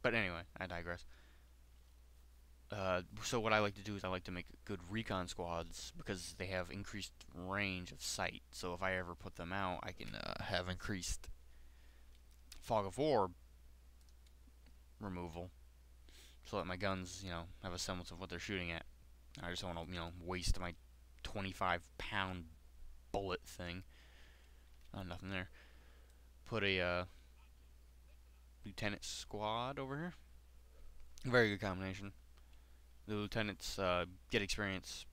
But anyway, I digress. So what I like to do is I like to make good recon squads because they have increased range of sight. So if I ever put them out, I can have increased fog of war removal, so that my guns, have a semblance of what they're shooting at. I just don't want to, waste my 25-pound bullet thing. Nothing there. Put a lieutenant squad over here. Very good combination. The lieutenants get experience,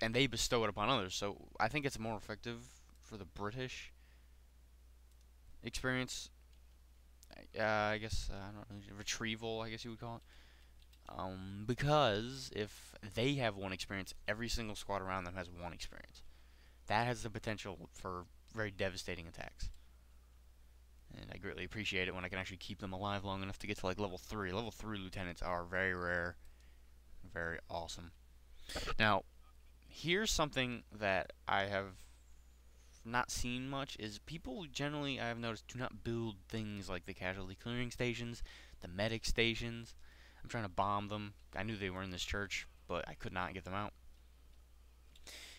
and they bestow it upon others. So I think it's more effective for the British experience. I guess I don't know, retrieval, I guess you would call it. Because if they have one experience, every single squad around them has one experience. That has the potential for very devastating attacks. And I greatly appreciate it when I can actually keep them alive long enough to get to like level 3. Level 3 lieutenants are very rare, very awesome. Now, here's something that I have not seen much is people generally, I have noticed, do not build things like the casualty clearing stations, the medic stations. I'm trying to bomb them. I knew they were in this church, but I could not get them out.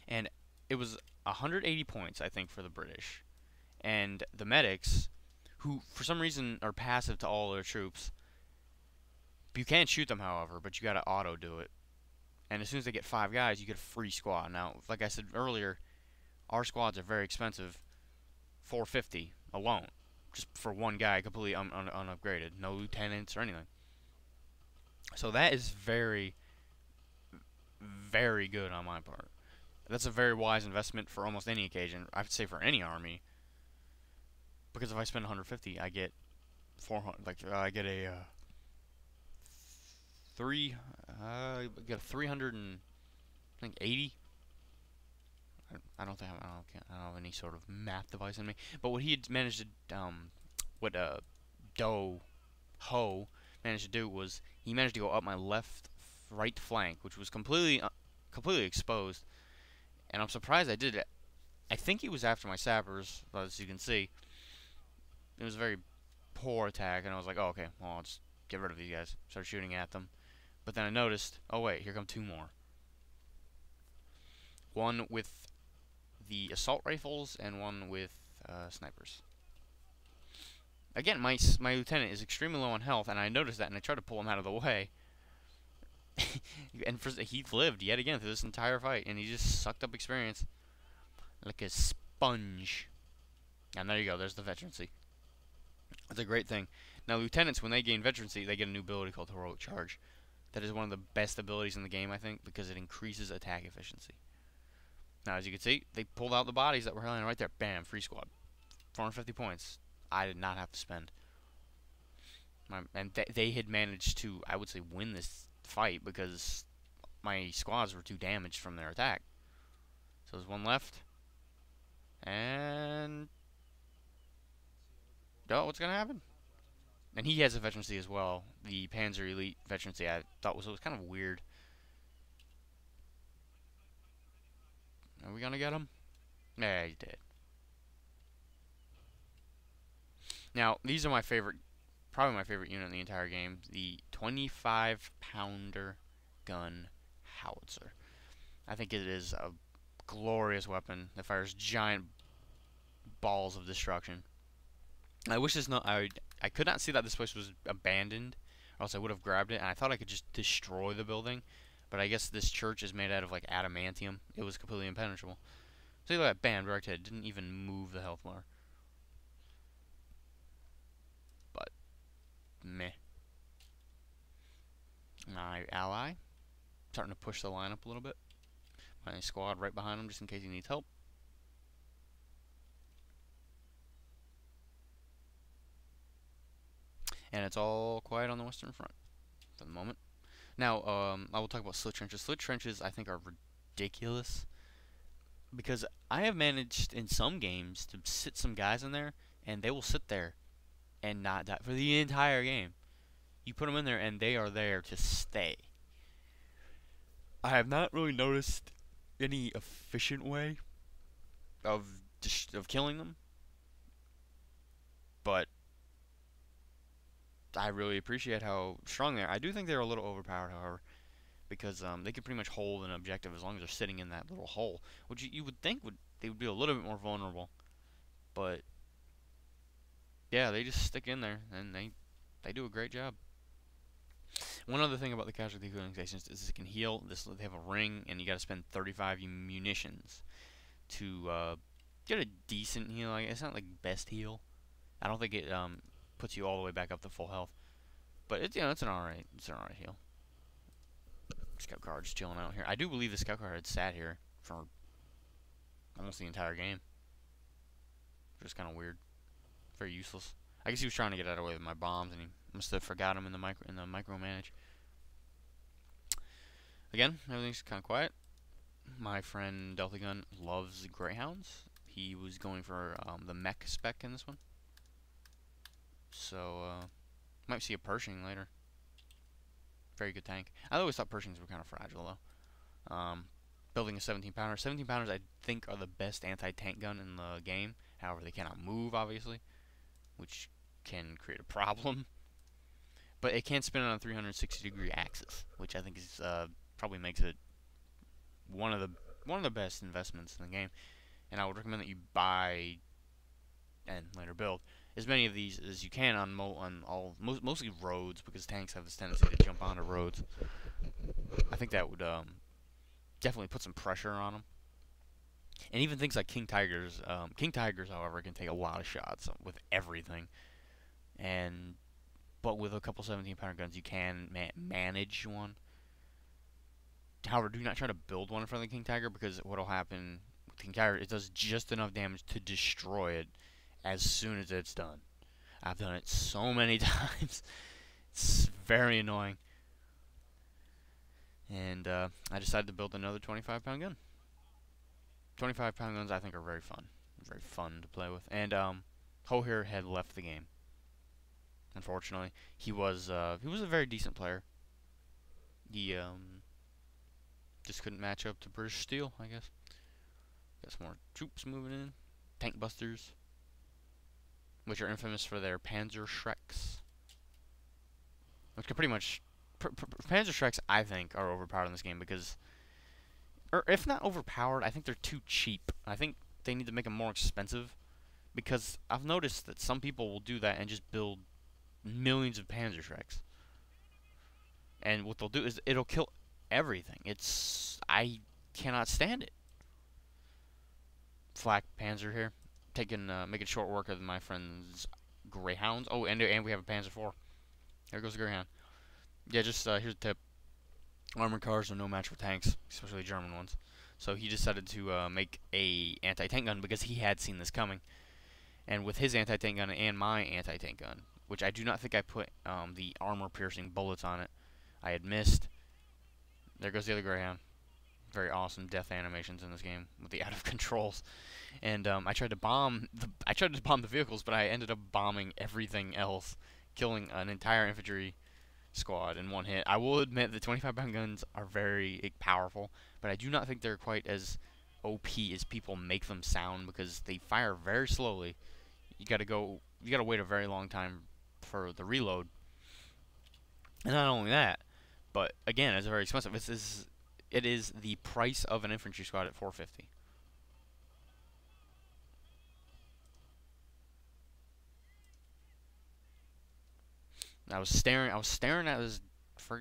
And it was 180 points, I think, for the British. And the medics, who for some reason are passive to all their troops, you can't shoot them, however, but you gotta auto do it. And as soon as they get 5 guys, you get a free squad. Now, like I said earlier, our squads are very expensive. 450 alone, just for one guy, completely unupgraded, no lieutenants or anything. So that is very, very good on my part. That's a very wise investment for almost any occasion. I would say for any army, because if I spend 150, I get 400. Like I get a get a 300 and I think 80. I don't think I don't have any sort of math device in me. But what he had managed to what Ho managed to do was he managed to go up my right flank, which was completely exposed, and I'm surprised I did it. I think he was after my sappers, as you can see. It was a very poor attack, and I was like, oh, okay, well, I'll just get rid of these guys. Start shooting at them. But then I noticed, oh wait, here come 2 more. One with the assault rifles, and one with snipers. Again, my lieutenant is extremely low on health, and I noticed that, and I tried to pull him out of the way. And he lived yet again through this entire fight, and he just sucked up experience like a sponge. And there you go, there's the veterancy. That's a great thing. Now, lieutenants, when they gain veterancy, they get a new ability called Heroic Charge. That is one of the best abilities in the game, I think, because it increases attack efficiency. Now, as you can see, they pulled out the bodies that were lying right there. Bam, free squad. 450 points. I did not have to spend. And they had managed to, I would say, win this fight because my squads were too damaged from their attack. So there's one left. And oh, what's gonna happen? And he has a veterancy as well. The Panzer Elite veterancy I thought was kind of weird. Are we gonna get him? Yeah, he did. Now, these are my favorite, probably my favorite unit in the entire game. The 25-pounder gun howitzer. I think it is a glorious weapon that fires giant balls of destruction. I wish this not. I could not see that this place was abandoned, or else I would have grabbed it. And I thought I could just destroy the building, but I guess this church is made out of like adamantium. It was completely impenetrable. See, look at that, bam, direct hit. Didn't even move the health bar. But meh. My ally starting to push the line up a little bit. My squad right behind him, just in case he needs help. And it's all quiet on the western front for the moment. Now, I will talk about slit trenches. Slit trenches, I think, are ridiculous because I have managed in some games to sit some guys in there, and they will sit there and not die for the entire game. You put them in there, and they are there to stay. I have not really noticed any efficient way of killing them, but I really appreciate how strong they are. I do think they're a little overpowered, however, because they can pretty much hold an objective as long as they're sitting in that little hole, which you would think they would be a little bit more vulnerable. But yeah, they just stick in there and they do a great job. One other thing about the casualty healing stations is it can heal. They have a ring, and you got to spend 35 munitions to get a decent heal. Like, it's not like best heal. I don't think it puts you all the way back up to full health, but it's an alright heal. Scout car just chilling out here. I do believe the scout car had sat here for almost the entire game, which is kind of weird. Very useless. I guess he was trying to get out of the way with my bombs, and he must have forgot him in the micromanage. Again, everything's kind of quiet. My friend Delta Gun loves Greyhounds. He was going for the mech spec in this one, so might see a Pershing later. Very good tank. I always thought Pershings were kind of fragile though. Building a 17-pounder. 17-pounders I think are the best anti-tank gun in the game. However, they cannot move, obviously, which can create a problem. But it can spin on a 360-degree axis, which I think is probably makes it one of the best investments in the game. And I would recommend that you buy and later build as many of these as you can on mostly roads, because tanks have this tendency to jump onto roads. I think that would definitely put some pressure on them. And even things like King Tigers. King Tigers, however, can take a lot of shots with everything. But with a couple 17-pounder guns, you can manage one. However, do not try to build one in front of the King Tiger, because what will happen with King Tiger, it does just enough damage to destroy it as soon as it's done. I've done it so many times. It's very annoying. And I decided to build another 25-pound gun. 25-pound guns I think are very fun. Very fun to play with. And Ho here had left the game. Unfortunately, he was a very decent player. He just couldn't match up to British Steel, I guess. Got some more troops moving in. Tank busters, which are infamous for their Panzer Shreks. Which can pretty much Panzer Shreks, I think, are overpowered in this game because, or if not overpowered, I think they're too cheap. I think they need to make them more expensive, because I've noticed that some people will do that and just build millions of Panzer Shreks. And what they'll do is it'll kill everything. I cannot stand it. Flak Panzer here, making short work of my friend's Greyhounds. Oh, and we have a Panzer IV. There goes the Greyhound. Yeah, just here's a tip. Armored cars are no match for tanks, especially German ones. So he decided to make a anti-tank gun because he had seen this coming. And with his anti-tank gun and my anti-tank gun, which I do not think I put the armor-piercing bullets on it, I had missed. There goes the other Greyhound. Very awesome death animations in this game with the out of controls. And I tried to bomb the vehicles, but I ended up bombing everything else, killing an entire infantry squad in one hit. I will admit the 25-pound guns are very powerful, but I do not think they're quite as OP as people make them sound, because they fire very slowly. You gotta wait a very long time for the reload. And not only that, but again, it's very expensive. It is the price of an infantry squad at 450. I was staring at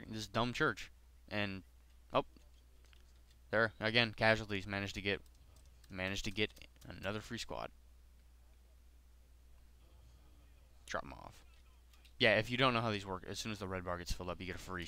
this dumb church, and oh, there again, casualties. Managed to get another free squad. Drop them off. Yeah, if you don't know how these work, as soon as the red bar gets filled up, you get a free